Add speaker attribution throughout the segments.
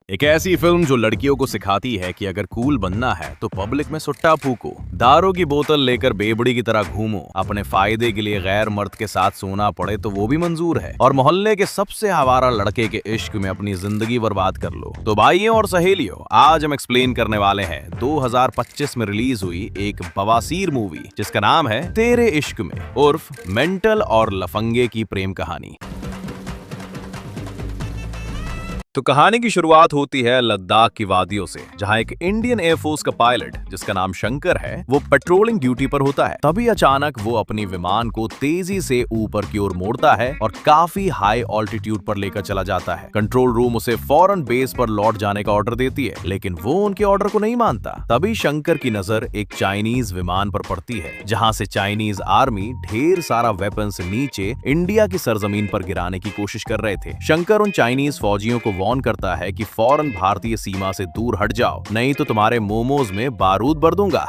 Speaker 1: एक ऐसी फिल्म जो लड़कियों को सिखाती है कि अगर कूल बनना है तो पब्लिक में सुट्टा फूको, दारू की बोतल लेकर बेबड़ी की तरह घूमो, अपने फायदे के लिए गैर मर्द के साथ सोना पड़े तो वो भी मंजूर है, और मोहल्ले के सबसे आवारा लड़के के इश्क में अपनी जिंदगी बर्बाद कर लो। तो भाइयों और सहेलियों, आज हम एक्सप्लेन करने वाले हैं 2025 में रिलीज हुई एक बवासीर मूवी जिसका नाम है तेरे इश्क में, उर्फ मेंटल और लफंगे की प्रेम कहानी। तो कहानी की शुरुआत होती है लद्दाख की वादियों से, जहां एक इंडियन एयरफोर्स का पायलट जिसका नाम शंकर है वो पेट्रोलिंग ड्यूटी पर होता है। तभी अचानक वो अपनी विमान को तेजी से ऊपर की ओर मोड़ता है और काफी हाई ऑल्टीट्यूड पर लेकर चला जाता है। कंट्रोल रूम उसे फौरन बेस पर लौट जाने का ऑर्डर देती है, लेकिन वो उनके ऑर्डर को नहीं मानता। तभी शंकर की नजर एक चाइनीज विमान पर पड़ती है, जहां से चाइनीज आर्मी ढेर सारा वेपन्स नीचे इंडिया की सरजमीन पर गिराने की कोशिश कर रहे थे। शंकर उन चाइनीज फौजियों को वार्न करता है कि फौरन भारतीय सीमा से दूर हट जाओ, नहीं तो तुम्हारे मोमोज में बारूद भर दूंगा।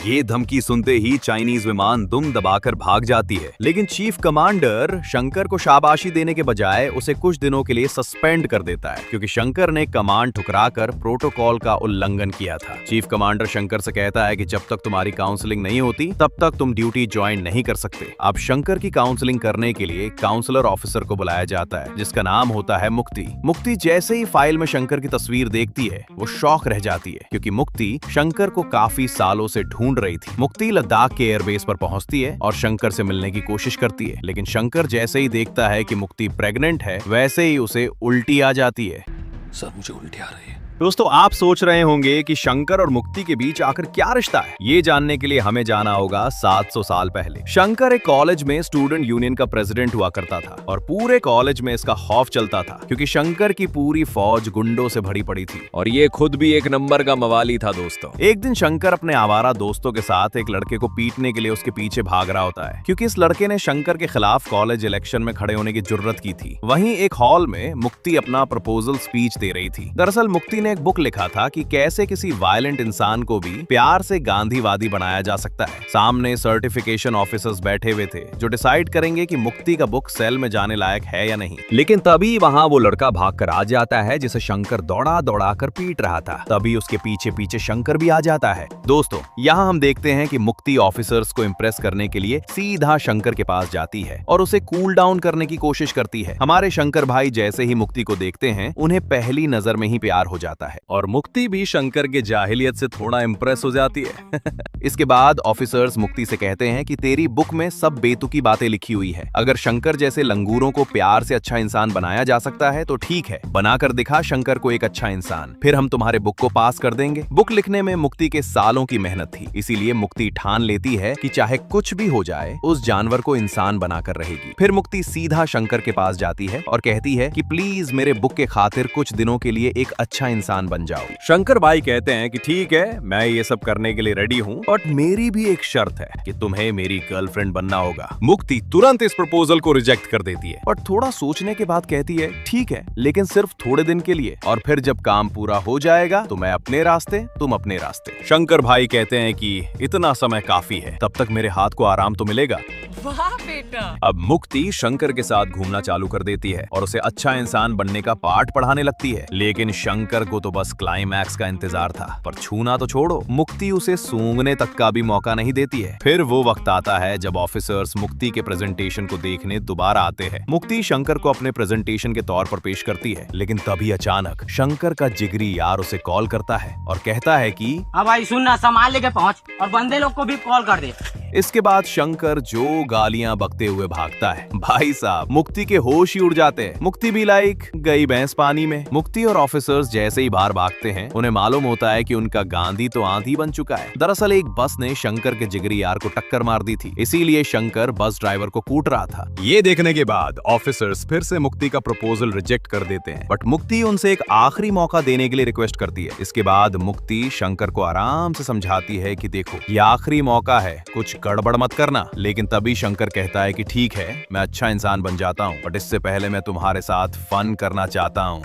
Speaker 1: ये धमकी सुनते ही चाइनीज विमान दुम दबाकर भाग जाती है, लेकिन चीफ कमांडर शंकर को शाबाशी देने के बजाय उसे कुछ दिनों के लिए सस्पेंड कर देता है, क्योंकि शंकर ने कमांड ठुकराकर प्रोटोकॉल का उल्लंघन किया था। चीफ कमांडर शंकर से कहता है कि जब तक तुम्हारी काउंसलिंग नहीं होती तब तक तुम ड्यूटी ज्वाइन नहीं कर सकते। अब शंकर की काउंसलिंग करने के लिए काउंसलर ऑफिसर को बुलाया जाता है, जिसका नाम होता है मुक्ति। मुक्ति जैसे ही फाइल में शंकर की तस्वीर देखती है वो शॉक रह जाती है, क्योंकि मुक्ति शंकर को काफी सालों से ढूंढ रही थी। मुक्ति लद्दाख के एयरबेस पर पहुंचती है और शंकर से मिलने की कोशिश करती है, लेकिन शंकर जैसे ही देखता है कि मुक्ति प्रेग्नेंट है वैसे ही उसे उल्टी आ जाती है।
Speaker 2: सर, मुझे उल्टी आ रही है।
Speaker 1: दोस्तों, आप सोच रहे होंगे कि शंकर और मुक्ति के बीच आखिर क्या रिश्ता है। ये जानने के लिए हमें जाना होगा 700 साल पहले। शंकर एक कॉलेज में स्टूडेंट यूनियन का प्रेसिडेंट हुआ करता था, और पूरे कॉलेज में इसका खौफ चलता था, क्योंकि शंकर की पूरी फौज गुंडों से भरी पड़ी थी, और ये खुद भी एक नंबर का मवाली था। दोस्तों, एक दिन शंकर अपने आवारा दोस्तों के साथ एक लड़के को पीटने के लिए उसके पीछे भाग रहा होता है, क्योंकि इस लड़के ने शंकर के खिलाफ कॉलेज इलेक्शन में खड़े होने की जुर्रत की थी। वहीं एक हॉल में मुक्ति अपना प्रपोजल स्पीच दे रही थी। दरअसल मुक्ति ने एक बुक लिखा था कि कैसे किसी वायलेंट इंसान को भी प्यार से गांधीवादी बनाया जा सकता है। सामने सर्टिफिकेशन ऑफिसर्स बैठे हुए थे जो डिसाइड करेंगे कि मुक्ति का बुक सेल में जाने लायक है या नहीं। लेकिन तभी वहां वो लड़का भागकर आ जाता है जिसे शंकर दौड़ा दौड़ा कर पीट रहा था। तभी उसके पीछे पीछे शंकर भी आ जाता है। दोस्तों, यहाँ हम देखते हैं कि मुक्ति ऑफिसर्स को इम्प्रेस करने के लिए सीधा शंकर के पास जाती है और उसे कूल डाउन करने की कोशिश करती है। हमारे शंकर भाई जैसे ही मुक्ति को देखते हैं उन्हें पहली नजर में ही प्यार हो जाता है, और मुक्ति भी शंकर के जाहिलियत से थोड़ा इम्प्रेस हो जाती है। इसके बाद ऑफिसर्स मुक्ति से कहते हैं कि तेरी बुक में सब बेतुकी बातें लिखी हुई है। अगर शंकर जैसे लंगूरों को प्यार से अच्छा इंसान बनाया जा सकता है तो ठीक है, बनाकर दिखा शंकर को एक अच्छा इंसान, फिर हम तुम्हारे बुक को पास कर देंगे। बुक लिखने में मुक्ति के सालों की मेहनत थी, इसीलिए मुक्ति ठान लेती है कि चाहे कुछ भी हो जाए उस जानवर को इंसान बनाकर रहेगी। फिर मुक्ति सीधा शंकर के पास जाती है और कहती है कि प्लीज मेरे बुक के खातिर कुछ दिनों के लिए एक अच्छा इंसान बन जाओ। शंकर भाई कहते हैं कि ठीक है, मैं ये सब करने के लिए रेडी हूँ, बट मेरी भी एक शर्त है कि तुम्हें मेरी गर्लफ्रेंड बनना होगा। मुक्ति तुरंत इस प्रपोजल को रिजेक्ट कर देती है, और थोड़ा सोचने के बाद कहती है ठीक है, लेकिन सिर्फ थोड़े दिन के लिए, और फिर जब काम पूरा हो जाएगा तो मैं अपने रास्ते, तुम अपने रास्ते। शंकर भाई कहते हैं कि इतना समय काफी है, तब तक मेरे हाथ को आराम तो मिलेगा।
Speaker 3: वाह बेटा।
Speaker 1: अब मुक्ति शंकर के साथ घूमना चालू कर देती है और उसे अच्छा इंसान बनने का पाठ पढ़ाने लगती है, लेकिन शंकर को तो बस क्लाइमैक्स का इंतजार था, पर छूना तो छोड़ो, मुक्ति उसे सूंघने तक का भी मौका नहीं देती है। फिर वो वक्त आता है जब ऑफिसर्स मुक्ति के प्रेजेंटेशन को देखने दोबारा आते हैं। मुक्ति शंकर को अपने प्रेजेंटेशन के तौर पर पेश करती है, लेकिन तभी अचानक शंकर का जिगरी यार उसे कॉल करता है और कहता है कि
Speaker 4: अब भाई सुनना, सामान लेके पहुंच और बंदे लोग को भी कॉल कर दे।
Speaker 1: इसके बाद शंकर जो गालियां बकते हुए भागता है, भाई साहब मुक्ति के होश ही उड़ जाते हैं। मुक्ति भी लाइक गई भैंस पानी में। मुक्ति और ऑफिसर्स जैसे ही बाहर भागते हैं उन्हें मालूम होता है कि उनका गांधी तो आंधी बन चुका है। दरअसल एक बस ने शंकर के जिगरी यार को टक्कर मार दी थी, इसीलिए शंकर बस ड्राइवर को कूट रहा था। ये देखने के बाद ऑफिसर्स फिर से मुक्ति का प्रपोजल रिजेक्ट कर देते हैं, बट मुक्ति उनसे एक आखिरी मौका देने के लिए रिक्वेस्ट करती है। इसके बाद मुक्ति शंकर को आराम से समझाती है कि देखो, ये आखिरी मौका है, कुछ गड़बड़ मत करना। लेकिन तभी शंकर कहता है कि ठीक है, मैं अच्छा इंसान बन जाता हूँ, बट इससे पहले मैं तुम्हारे साथ फन करना चाहता हूँ।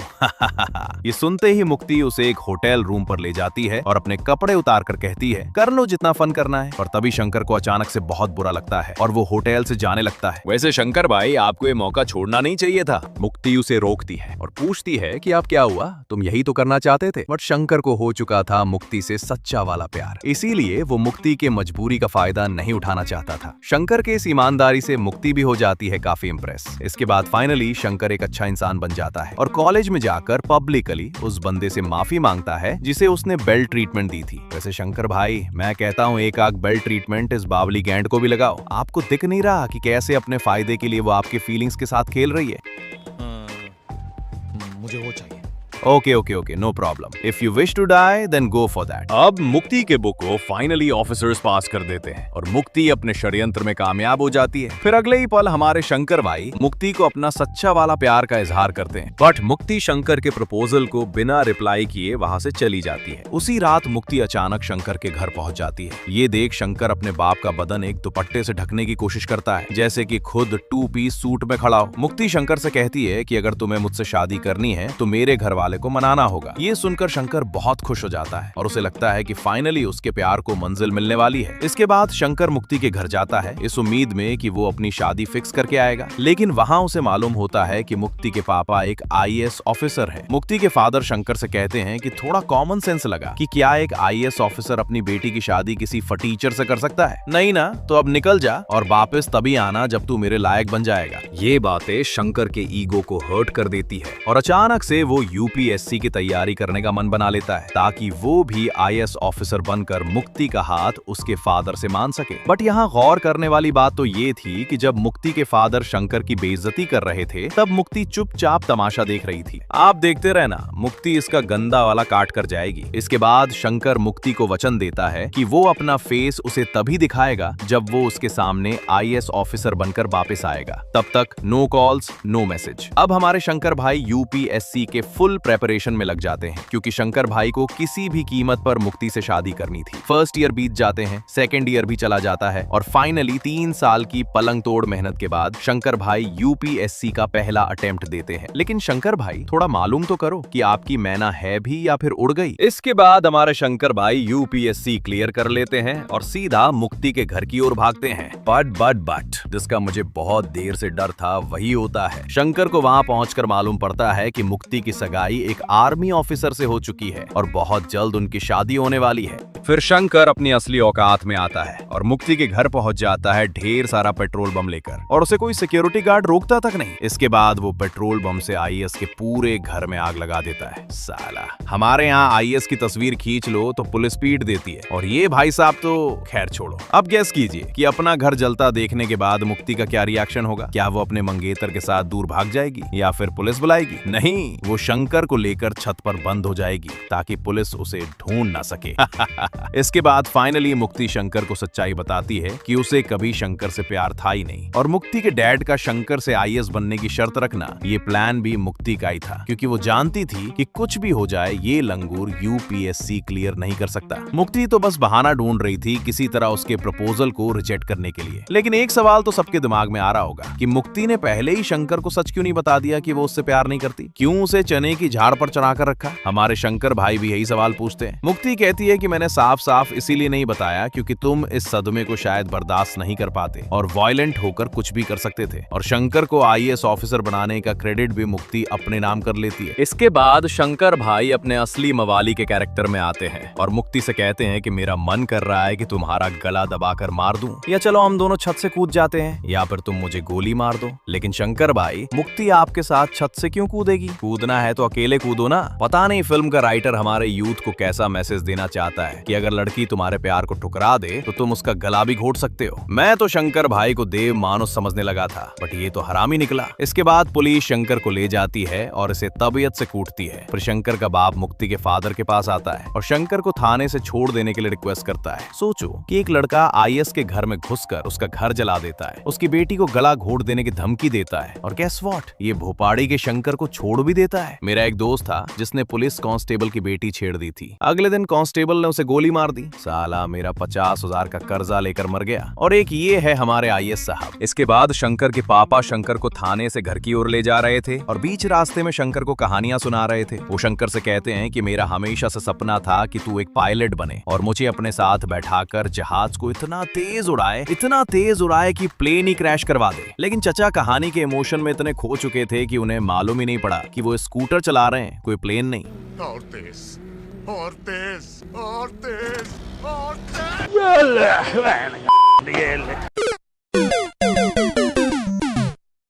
Speaker 1: ये सुनते ही मुक्ति उसे एक होटल रूम पर ले जाती है और अपने कपड़े उतार कर कहती है, कर लो जितना फन करना है। और तभी शंकर को अचानक से बहुत बुरा लगता है और वो होटल से जाने लगता है।
Speaker 2: वैसे शंकर भाई, आपको ये मौका छोड़ना नहीं चाहिए था।
Speaker 1: मुक्ति उसे रोकती है और पूछती है कि अब क्या हुआ, तुम यही तो करना चाहते थे। बट शंकर को हो चुका था मुक्ति से सच्चा वाला प्यार, इसीलिए वो मुक्ति के मजबूरी का फायदा नहीं उठाना चाहता था। शंकर के इस ईमानदारी से मुक्ति भी हो जाती है काफी इंप्रेस। इसके बाद फाइनली शंकर एक अच्छा इंसान बन जाता है और कॉलेज में जाकर पब्लिकली उस बंदे से माफी मांगता है जिसे उसने बेल्ट ट्रीटमेंट दी थी। वैसे शंकर भाई, मैं कहता हूँ एक आग बेल्ट ट्रीटमेंट इस बावली गैंड को भी लगाओ। आपको दिख नहीं रहा कि कैसे अपने फायदे के लिए वो आपके फीलिंग्स के साथ खेल रही है?
Speaker 2: मुझे वो चाहिए।
Speaker 1: Okay, no problem. If you wish to die then go for that. अब मुक्ति के बुक को फाइनली ऑफिसर्स पास कर देते हैं और मुक्ति अपने षड्यंत्र में कामयाब हो जाती है। फिर अगले ही पल हमारे शंकर भाई मुक्ति को अपना सच्चा वाला प्यार का इजहार करते हैं, बट मुक्ति शंकर के प्रपोजल को बिना रिप्लाई किए वहां से चली जाती है। उसी रात मुक्ति अचानक शंकर के घर पहुंच जाती है। ये देख शंकर अपने बाप का बदन एक दुपट्टे से ढकने की कोशिश करता है, जैसे कि खुद 2 पीस सूट में खड़ा हो। मुक्ति शंकर से कहती है कि अगर तुम्हें मुझसे शादी करनी है तो मेरे घर वाले को मनाना होगा। ये सुनकर शंकर बहुत खुश हो जाता है और उसे लगता है कि फाइनली उसके प्यार को मंजिल मिलने वाली है। इसके बाद शंकर मुक्ति के घर जाता है इस उम्मीद में कि वो अपनी शादी फिक्स करके आएगा, लेकिन वहाँ उसे मालूम होता है कि मुक्ति के पापा एक IAS ऑफिसर है। मुक्ति के फादर शंकर से कहते हैं कि थोड़ा कॉमन सेंस लगा कि क्या एक IAS ऑफिसर अपनी बेटी की शादी किसी फटीचर से कर सकता है? नहीं ना, तो अब निकल जा और वापस तभी आना जब तू मेरे लायक बन जाएगा। ये बातें शंकर के ईगो को हर्ट कर देती है और अचानक से वो UPSC की तैयारी करने का मन बना लेता है ताकि वो भी IAS ऑफिसर बनकर मुक्ति का हाथ उसके फादर से मान सके। बट यहाँ गौर करने वाली बात तो ये थी कि जब मुक्ति के फादर शंकर की बेइज्जती कर रहे थे तब मुक्ति चुपचाप तमाशा देख रही थी। आप देखते रहना, मुक्ति इसका गंदा वाला काट कर जाएगी। इसके बाद शंकर मुक्ति को वचन देता है कि वो अपना फेस उसे तभी दिखाएगा जब वो उसके सामने IAS ऑफिसर बनकर वापस आएगा। तब तक नो कॉल्स नो मैसेज। अब हमारे शंकर भाई UPSC के फुल प्रेपरेशन में लग जाते हैं क्योंकि शंकर भाई को किसी भी कीमत पर मुक्ति से शादी करनी थी। फर्स्ट ईयर बीत जाते हैं, सेकंड ईयर भी चला जाता है और फाइनली 3 साल की पलंग तोड़ मेहनत के बाद शंकर भाई UPSC का पहला अटेम्प्ट देते हैं। लेकिन शंकर भाई, थोड़ा मालूम तो करो कि आपकी मैना है भी या फिर उड़ गई। इसके बाद हमारे शंकर भाई UPSC क्लियर कर लेते हैं और सीधा मुक्ति के घर की ओर भागते हैं। बट जिसका मुझे बहुत देर से डर था वही होता है। शंकर को वहां पहुंचकर मालूम पड़ता है कि मुक्ति की सगाई एक आर्मी ऑफिसर से हो चुकी है और बहुत जल्द उनकी शादी होने वाली है। फिर शंकर अपनी असली औकात में आता है और मुक्ति के घर पहुंच जाता है ढेर सारा पेट्रोल बम लेकर और उसे कोई सिक्योरिटी गार्ड रोकता तक नहीं। इसके बाद वो पेट्रोल बम से IAS के पूरे घर में आग लगा देता है। साला, हमारे यहाँ IAS की तस्वीर खींच लो तो पुलिस पीट देती है और ये भाई साहब तो खैर छोड़ो। अब गेस कीजिए कि अपना घर जलता देखने के बाद मुक्ति का क्या रिएक्शन होगा। क्या वो अपने मंगेतर के साथ दूर भाग जाएगी या फिर पुलिस बुलाएगी? नहीं, वो शंकर को लेकर छत पर बंद हो जाएगी ताकि पुलिस उसे ढूंढ ना सके। इसके बाद फाइनली मुक्ति शंकर को सच्चाई बताती है कि उसे कभी शंकर से प्यार था ही नहीं और मुक्ति के डैड का शंकर से IAS बनने की शर्त रखना ये प्लान भी मुक्ति का ही था, क्योंकि वो जानती थी कि कुछ भी हो जाए ये लंगूर UPSC क्लियर नहीं कर सकता। मुक्ति तो बस बहाना ढूंढ रही थी किसी तरह उसके प्रपोजल को रिजेक्ट करने के लिए। लेकिन एक सवाल तो सबके दिमाग में आ रहा होगा कि मुक्ति ने पहले ही शंकर को सच क्यों नहीं बता दिया कि वो उससे प्यार नहीं करती? क्यों उसे चने की झाड़ पर चढ़ाकर रखा? हमारे शंकर भाई भी यही सवाल पूछते हैं। मुक्ति कहती है कि मैंने साफ साफ इसीलिए नहीं बताया क्योंकि तुम इस सदमे को शायद बर्दाश्त नहीं कर पाते और वायलेंट होकर कुछ भी कर सकते थे। और शंकर को IAS ऑफिसर बनाने का क्रेडिट भी मुक्ति अपने नाम कर लेती है। इसके बाद शंकर भाई अपने असली मवाली के कैरेक्टर में आते हैं और मुक्ति से कहते हैं कि मेरा मन कर रहा है कि तुम्हारा गला दबाकर मार दूं, या चलो हम दोनों छत से कूद जाते हैं, या फिर तुम मुझे गोली मार दो। लेकिन शंकर भाई, मुक्ति आपके साथ छत से क्यों कूदेगी? कूदना है तो अकेले कूदो ना। पता नहीं फिल्म का राइटर हमारे यूथ को कैसा मैसेज देना चाहता है कि अगर लड़की तुम्हारे प्यार को ठुकरा दे तो तुम उसका गला भी घोट सकते हो। मैं तो शंकर भाई को देव मानुस समझने लगा था, बट ये तो हरामी निकला। इसके बाद पुलिस शंकर को ले जाती है और इसे तबीयत से कूटती है। फिर शंकर का बाप मुक्ति के फादर के पास आता है और शंकर को थाने से छोड़ देने के लिए रिक्वेस्ट करता है। सोचो कि एक लड़का IAS के घर में घुसकर उसका घर जला देता है, उसकी बेटी को गला घोट देने की धमकी देता है और गेस व्हाट, ये भोपाड़ी के शंकर को छोड़ भी देता है। मेरा एक दोस्त था जिसने पुलिस कांस्टेबल की बेटी छेड़ दी थी। अगले दिन कांस्टेबल ने उसे गोली मार दी। साला मेरा 50,000 का कर्जा लेकर मर गया। और एक ये है हमारे आईएएस साहब।
Speaker 2: इसके बाद शंकर के पापा शंकर को थाने से घर की ओर ले जा रहे थे और बीच रास्ते में शंकर को कहानियां सुना रहे थे। वो शंकर से कहते हैं कि मेरा हमेशा से सपना था कि तू एक पायलट बने और मुझे अपने साथ बैठाकर जहाज को इतना तेज उड़ाए कि प्लेन ही क्रैश करवा दे। लेकिन चचा कहानी के इमोशन में इतने खो चुके थे कि उन्हें मालूम ही नहीं पड़ा कि वो स्कूटर चला रहे हैं, कोई प्लेन नहीं।
Speaker 3: और तेज और तेज और तेज और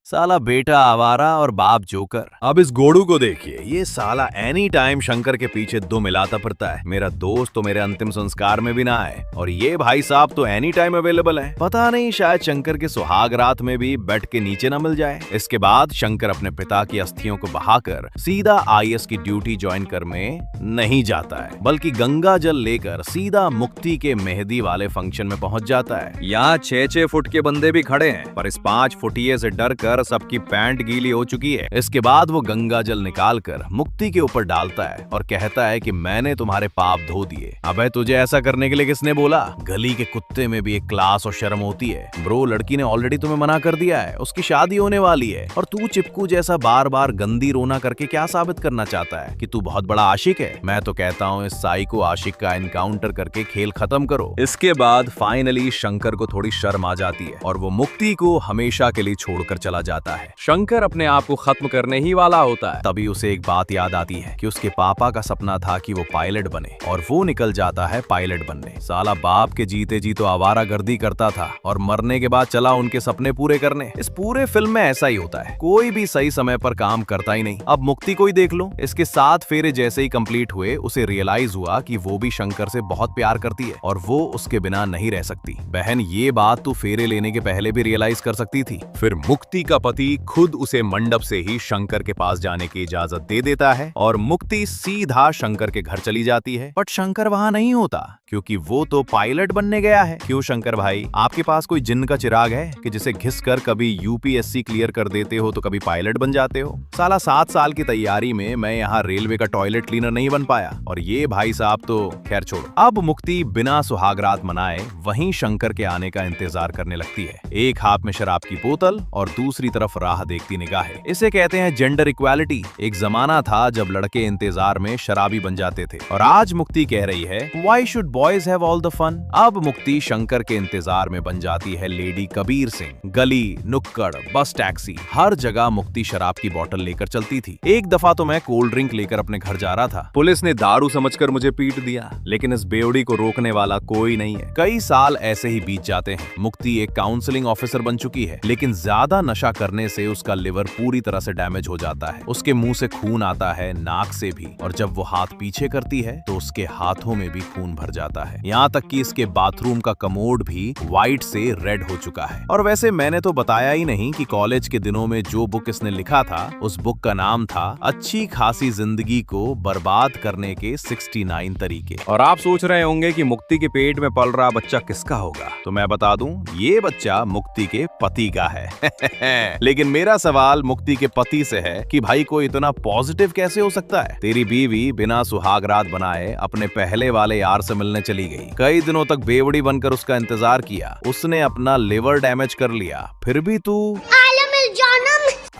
Speaker 1: साला बेटा आवारा और बाप जोकर। अब इस गोड़ू को देखिए, ये साला एनी टाइम शंकर के पीछे दो मिलाता फिरता है। मेरा दोस्त तो मेरे अंतिम संस्कार में भी ना आए और ये भाई साहब तो एनी टाइम अवेलेबल है। पता नहीं शायद शंकर के सुहाग रात में भी बेड के नीचे ना मिल जाए। इसके बाद शंकर अपने पिता की अस्थियों को बहाकर सीधा आईएएस की ड्यूटी ज्वाइन कर में नहीं जाता है, बल्कि गंगा जल लेकर सीधा मुक्ति के मेहंदी वाले फंक्शन में पहुंच जाता है।
Speaker 2: यहाँ 6-6 फुट के बंदे भी खड़े हैं, पर इस 5 फुटिये से डर कर सबकी पैंट गीली हो चुकी है।
Speaker 1: इसके बाद वो गंगा जल निकालकर मुक्ति के ऊपर डालता है और कहता है कि मैंने तुम्हारे पाप धो दिए। अबे तुझे ऐसा करने के लिए किसने बोला? गली के कुत्ते में भी एक क्लास और शर्म होती है। ब्रो, लड़की ने ऑलरेडी तुम्हें मना कर दिया है, उसकी शादी होने वाली है और तू चिपकू जैसा बार बार गंदी रोना करके क्या साबित करना चाहता है कि तू बहुत बड़ा आशिक है? मैं तो कहता हूँ इस साइको आशिक का एनकाउंटर करके खेल खत्म करो।
Speaker 2: इसके बाद फाइनली शंकर को थोड़ी शर्म आ जाती है और वो मुक्ति को हमेशा के लिए छोड़कर चला जाता है। शंकर अपने आप को खत्म करने ही वाला होता है।
Speaker 1: तभी उसे एक बात याद आती है कि उसके पापा का सपना था कि वो पायलट बने और वो निकल जाता है पायलट बनने। साला बाप के जीते जी तो आवारागर्दी करता था और मरने के बाद चला उनके सपने पूरे करने। इस पूरे फिल्म में ऐसा ही होता है, कोई भी सही समय पर काम करता ही नहीं। अब मुक्ति को ही देख लो, इसके 7 फेरे जैसे ही कंप्लीट हुए उसे रियलाइज हुआ कि वो भी शंकर से बहुत प्यार करती है और वो उसके बिना नहीं रह सकती। बहन, ये बात तू फेरे लेने के पहले भी रियलाइज कर सकती थी।
Speaker 2: फिर मुक्ति का पति खुद उसे मंडप से ही शंकर के पास जाने की इजाजत दे देता है और मुक्ति सीधा शंकर के घर चली जाती है।
Speaker 1: बट शंकर वहां नहीं होता क्योंकि वो तो पायलट बनने गया है। क्यों शंकर भाई, आपके पास कोई जिन्न का चिराग है कि जिसे घिस कर कभी यूपीएससी क्लियर कर देते हो तो कभी पायलट बन जाते हो? साला 7 साल की तैयारी में मैं यहाँ रेलवे का टॉयलेट क्लीनर नहीं बन पाया और ये भाई साहब तो खैर छोड़ो। अब मुक्ति बिना सुहागरात मनाए वहीं शंकर के आने का इंतजार करने लगती है। एक हाथ में शराब की बोतल और दूसरी तरफ राह देखती निगाहें। इसे कहते हैं जेंडर इक्वालिटी। एक जमाना था जब लड़के इंतजार में शराबी बन जाते थे और आज मुक्ति कह रही है why should boys have all the fun. अब मुक्ति शंकर के इंतजार में बन जाती है लेडी कबीर सिंह। गली, नुक्कड़, बस, टैक्सी, हर जगह मुक्ति शराब की बोतल लेकर चलती थी। एक दफा तो मैं कोल्ड ड्रिंक लेकर अपने घर जा रहा था,
Speaker 2: पुलिस ने दारू समझकर मुझे पीट दिया,
Speaker 1: लेकिन इस बेवड़ी को रोकने वाला कोई नहीं है। कई साल ऐसे ही बीत जाते हैं। मुक्ति एक काउंसलिंग ऑफिसर बन चुकी है, लेकिन ज्यादा नशा करने से उसका लिवर पूरी तरह से डैमेज हो जाता है। उसके मुंह से खून आता है, नाक से भी, और जब वो हाथ पीछे करती है तो उसके हाथों में भी खून भर जाता है। यहाँ तक कि इसके बाथरूम का कमोड भी व्हाइट से रेड हो चुका है। और वैसे मैंने तो बताया ही नहीं कि कॉलेज के दिनों में जो बुक इसने लिखा था उस बुक का नाम था अच्छी खासी जिंदगी को बर्बाद करने के 69 तरीके।
Speaker 2: और आप सोच रहे होंगे कि मुक्ति के पेट में पल रहा बच्चा किसका होगा,
Speaker 1: तो मैं बता दूं ये बच्चा मुक्ति के पति का है। लेकिन मेरा सवाल मुक्ति के पति से है कि भाई कोई इतना पॉजिटिव कैसे हो सकता है? तेरी बीवी बिना सुहागरात बनाए अपने पहले वाले यार से मिलने चली गई, कई दिनों तक बेवड़ी बनकर उसका इंतजार किया, उसने अपना लिवर डैमेज कर लिया, फिर भी तू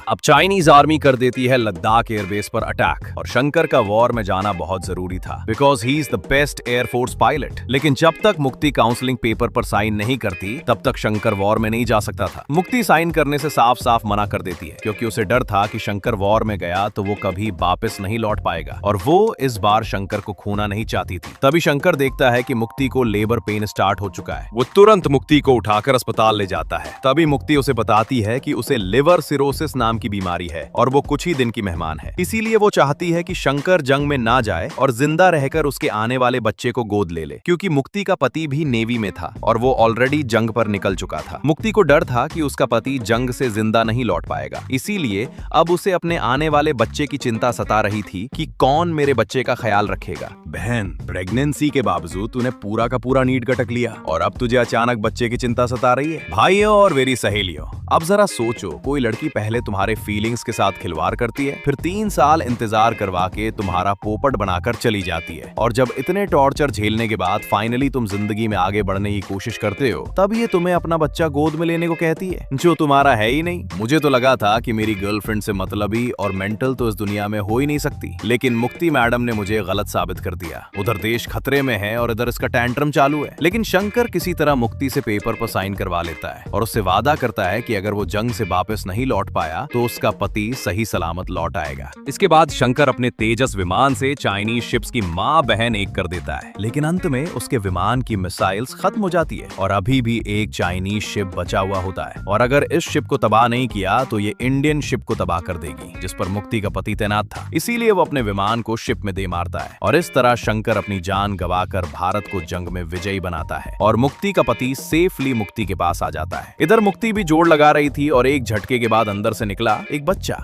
Speaker 2: अब चाइनीज आर्मी कर देती है लद्दाख एयरबेस पर अटैक और शंकर का वॉर में जाना बहुत जरूरी था
Speaker 1: because he is the best air force pilot. लेकिन जब तक मुक्ति काउंसलिंग पेपर पर साइन नहीं करती तब तक शंकर वॉर में नहीं जा सकता था। मुक्ति साइन करने से साफ साफ मना कर देती है क्योंकि उसे डर था कि शंकर वॉर में गया तो वो कभी वापस नहीं लौट पाएगा और वो इस बार शंकर को खोना नहीं चाहती थी। तभी शंकर देखता है कि मुक्ति को लेबर पेन स्टार्ट हो चुका है।
Speaker 2: वो तुरंत मुक्ति को उठाकर अस्पताल ले जाता है।
Speaker 1: तभी मुक्ति उसे बताती है कि उसे लिवर सिरोसिस नाम की बीमारी है और वो कुछ ही दिन की मेहमान है, इसीलिए वो चाहती है कि शंकर जंग में ना जाए और जिंदा रहकर उसके आने वाले बच्चे को गोद ले ले, क्योंकि मुक्ति का पति भी नेवी में था और वो ऑलरेडी जंग पर निकल चुका था। मुक्ति को डर था कि उसका पति जंग से जिंदा नहीं लौट पाएगा, इसीलिए अब उसे अपने आने वाले बच्चे की चिंता सता रही थी कि कौन मेरे बच्चे का ख्याल रखेगा।
Speaker 2: बहन, प्रेगनेंसी के बावजूद तूने पूरा का पूरा नीट गटक लिया और अब तुझे अचानक बच्चे की चिंता सता रही है।
Speaker 1: भाइयों और मेरी सहेलियों, अब जरा सोचो, कोई लड़की पहले तुम्हारे
Speaker 2: तुम्हारे फीलिंग्स के साथ खिलवाड़ करती है, फिर 3 साल इंतजार करवा के तुम्हारा पोपट बनाकर चली जाती है, और जब इतने टॉर्चर झेलने के बाद फाइनली तुम जिंदगी में आगे बढ़ने की कोशिश करते हो, तब ये तुम्हें अपना बच्चा गोद में लेने को कहती है, जो तुम्हारा है ही नहीं। मुझे तो लगा था कि मेरी गर्लफ्रेंड से मतलबी और मेंटल तो इस दुनिया में हो ही नहीं सकती, लेकिन मुक्ति मैडम ने मुझे गलत साबित कर दिया। उधर देश खतरे में है और इधर इसका टैंट्रम चालू है, लेकिन शंकर किसी तरह मुक्ति से पेपर पर साइन करवा लेता है और उससे वादा करता है कि अगर वो जंग से वापस नहीं लौट पाया तो उसका पति सही सलामत लौट आएगा। इसके बाद शंकर अपने तेजस विमान से चाइनीज शिप्स की माँ बहन एक कर देता है, लेकिन अंत में उसके विमान की मिसाइल्स खत्म हो जाती है और अभी भी एक चाइनीज शिप बचा हुआ होता है, और अगर इस शिप को तबाह नहीं किया तो ये इंडियन शिप को तबाह कर देगी जिस पर मुक्ति का पति तैनात था। इसीलिए वो अपने विमान को शिप में दे मारता है और इस तरह शंकर अपनी जान गवाकर भारत को जंग में विजयी बनाता है और मुक्ति का पति सेफली मुक्ति के पास आ जाता है। इधर मुक्ति भी जोड़ लगा रही थी और एक झटके के बाद अंदर से निकला एक बच्चा।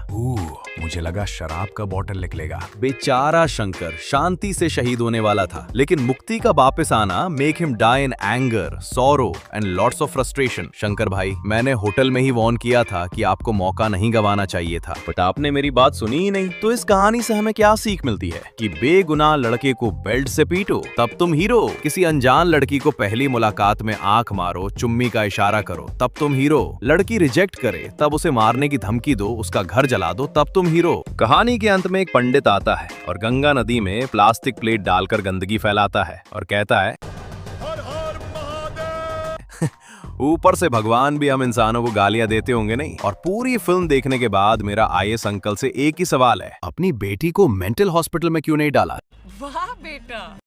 Speaker 2: मुझे लगा शराब का बोतल निकलेगा। बेचारा शंकर शांति से शहीद होने वाला था, लेकिन मुक्ति का वापस आना make him die in anger, sorrow and lots of frustration. Shankar भाई, मैंने होटल में ही वार्न किया था कि आपको मौका नहीं गंवाना चाहिए था, बट आपने मेरी बात सुनी ही नहीं। तो इस कहानी से हमें क्या सीख मिलती है कि बेगुनाह लड़के को बेल्ट से पीटो तब तुम हीरो, किसी अनजान लड़की को पहली मुलाकात में आंख मारो, चुम्मी का इशारा करो तब तुम हीरो, लड़की रिजेक्ट करे तब उसे मारने की धमकी दो, उसका घर जला दो तब तुम हीरो। कहानी के अंत में एक पंडित आता है और गंगा नदी में प्लास्टिक प्लेट डालकर गंदगी फैलाता है और कहता है,
Speaker 3: हर हर महादेव।
Speaker 2: ऊपर से भगवान भी हम इंसानों को गालियां देते होंगे नहीं। और पूरी फिल्म देखने के बाद मेरा आईएएस अंकल से एक ही सवाल है, अपनी बेटी को मेंटल हॉस्पिटल में क्यों नहीं डाला?
Speaker 5: वाह बेटा,